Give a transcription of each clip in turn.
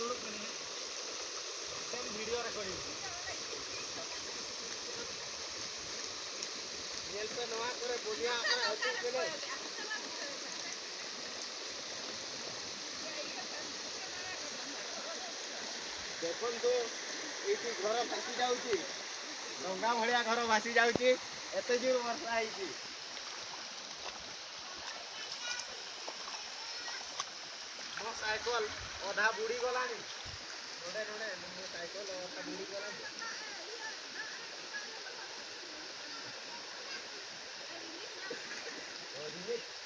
duduk ni. Sem video recording. Nyel pe noa kore budia kore achu kene. ଦେଖନ୍ତୁ ଏଇଠି ଘର ଭାସି ଯାଉଛି ଡଙ୍ଗା ଭଳିଆ ଘର ଭାସି ଯାଉଛି ଏତେ ଜୋର ବର୍ଷା ହେଇଛି ମୋ ସାଇକେଲ ଅଧା ବୁଡି ଗଲାଣି ନୋଡେ ନୋଡେ ମୋ ସାଇକେଲ ଅଧା ବୁଡି ଗଲାଣି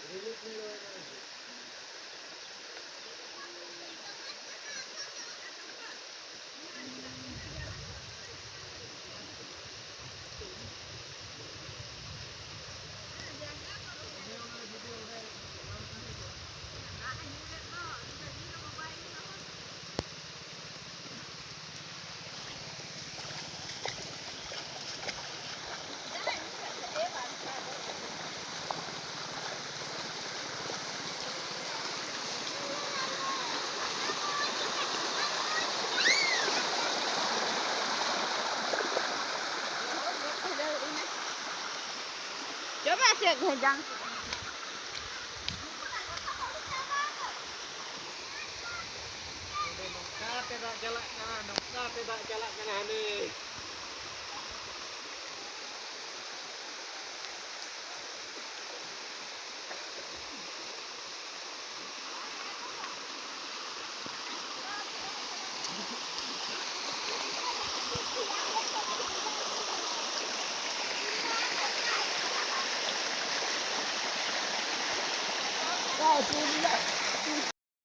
relief Coba cek hedang. nongka tidak jalan kena ni Kau tu